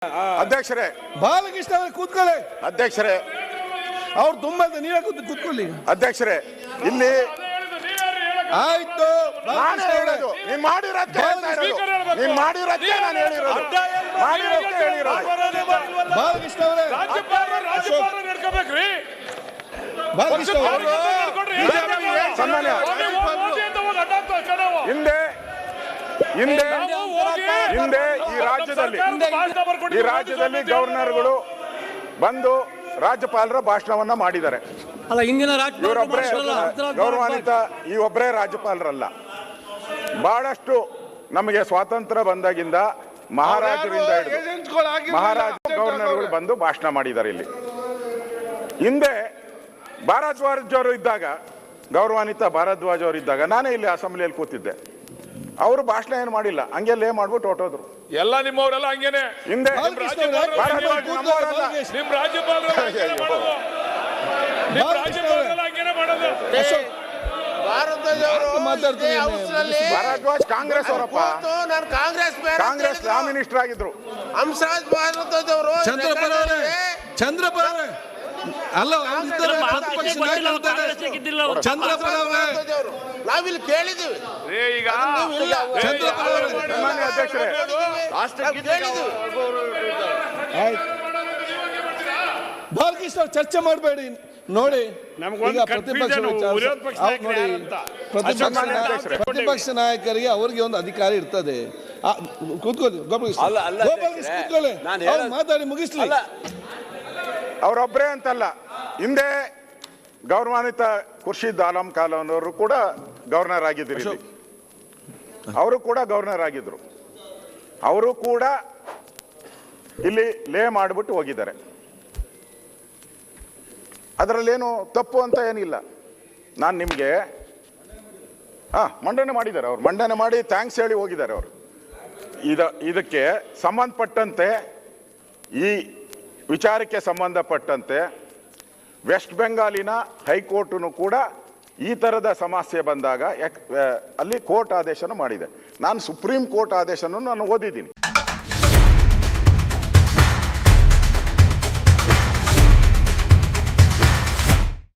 ಅಧ್ಯಕ್ಷರೇ, ಬಾಲಕೃಷ್ಣ ಅವರೇ ಕೂತ್ಕೊಳ್ಳಿ. ಅಧ್ಯಕ್ಷರೇ, ಅವ್ರು ತುಂಬಾ ನೀವೇ ಕೂತ್ಕೊಳ್ಳಿ. ಅಧ್ಯಕ್ಷರೇ, ಇಲ್ಲಿ ಆಯ್ತು. ನೀನ್ ಮಾಡಿರೋದೇ ನಾನು ಹೇಳಿರೋದು. ಬಾಲಕೃಷ್ಣ ಅವರೇ, ಬಾಲಕೃಷ್ಣ ಅವರು ಸನ್ಮಾನ್ಯ ಹಿಂದೆ ಈ ರಾಜ್ಯದಲ್ಲಿ ಗವರ್ನರ್ಗಳು ಬಂದು ರಾಜ್ಯಪಾಲರ ಭಾಷಣವನ್ನ ಮಾಡಿದ್ದಾರೆ. ಅಲ್ಲ, ಹಿಂದಿನ ಇವರೊಬ್ಬರೇ ಗೌರವಾನ್ವಿತ, ಈ ಒಬ್ಬರೇ ರಾಜ್ಯಪಾಲರಲ್ಲ. ಬಹಳಷ್ಟು ನಮಗೆ ಸ್ವಾತಂತ್ರ್ಯ ಬಂದಾಗಿಂದ ಮಹಾರಾಜರಿಂದ ಮಹಾರಾಜ ಗವರ್ನರ್ಗಳು ಬಂದು ಭಾಷಣ ಮಾಡಿದ್ದಾರೆ. ಇಲ್ಲಿ ಹಿಂದೆ ಭಾರದ್ವಾಜ್ ಅವರು ಇದ್ದಾಗ, ಗೌರವಾನ್ವಿತ ಭಾರದ್ವಾಜ್ ಅವರು ಇದ್ದಾಗ ನಾನೇ ಇಲ್ಲಿ ಅಸೆಂಬ್ಲಿಯಲ್ಲಿ ಕೂತಿದ್ದೆ. ಅವರು ಭಾಷಣ ಏನು ಮಾಡಿಲ್ಲ, ಹಂಗೆ ಲೇ ಮಾಡ್ಬಿಟ್ಟು ಹೊಟ್ಟೋದ್ರು. ಎಲ್ಲ ನಿಮ್ಮವರೆಲ್ಲ ಹಂಗೇನೆ. ಹಿಂದೆ ಭಾರದ್ವಾಜ್ ಕಾಂಗ್ರೆಸ್ ಅವರಪ್ಪ, ಕಾಂಗ್ರೆಸ್ ಲಾ ಮಿನಿಸ್ಟರ್ ಆಗಿದ್ರು. ಹಂಸರಾಜ್ ಭಾರದ್ವಾಜ್ ಅವರು ಚಂದ್ರಪ್ಪ ಅಲ್ಲ, ಚಂದ್ರಪ್ಪ ನಾವಿಲ್ಲಿ ಕೇಳಿದ್ದೀವಿ. ಈಗ ಅಧ್ಯಕ್ಷರೇ, ಬಾಲಕೃಷ್ಣ ಚರ್ಚೆ ಮಾಡಬೇಡಿ. ನೋಡಿ, ಈಗ ಪ್ರತಿಪಕ್ಷ ನಾಯಕರಿಗೆ ಅವ್ರಿಗೆ ಒಂದು ಅಧಿಕಾರ ಇರ್ತದೆ. ಕೂತ್ಕೊಳ್ಳಿ ಗೋಪಾಲಕೃಷ್ಣ, ಕೂತ್ಕೊಳ್ಳಿ, ಮಾತಾಡಿ ಮುಗಿಸ್ಲಿ. ಅವರೊಬ್ಬರೇ ಅಂತಲ್ಲ, ಹಿಂದೆ ಗೌರವಾನ್ವಿತ ಖುರ್ಷಿದ್ ಆಲಂ ಖಾನ್ ಅವರು ಕೂಡ ಗವರ್ನರ್ ಆಗಿದ್ರು. ಅವರು ಕೂಡ ಗವರ್ನರ್ ಆಗಿದ್ರು. ಅವರು ಕೂಡ ಇಲ್ಲಿ ಲೇ ಮಾಡಿಬಿಟ್ಟು ಹೋಗಿದ್ದಾರೆ. ಅದರಲ್ಲೇನು ತಪ್ಪು ಅಂತ ಏನಿಲ್ಲ. ನಾನು ನಿಮಗೆ ಮಂಡನೆ ಮಾಡಿದ್ದಾರೆ. ಅವ್ರು ಮಂಡನೆ ಮಾಡಿ ಥ್ಯಾಂಕ್ಸ್ ಹೇಳಿ ಹೋಗಿದ್ದಾರೆ. ಅವರು ಇದಕ್ಕೆ ಸಂಬಂಧಪಟ್ಟಂತೆ, ಈ ವಿಚಾರಕ್ಕೆ ಸಂಬಂಧಪಟ್ಟಂತೆ ವೆಸ್ಟ್ ಬೆಂಗಾಲಿನ ಹೈಕೋರ್ಟನು ಕೂಡ ಈ ಥರದ ಸಮಸ್ಯೆ ಬಂದಾಗ ಅಲ್ಲಿ ಕೋರ್ಟ್ ಆದೇಶನ ಮಾಡಿದೆ. ನಾನು ಸುಪ್ರೀಂ ಕೋರ್ಟ್ ಆದೇಶನ ನಾನು ಓದಿದ್ದೀನಿ.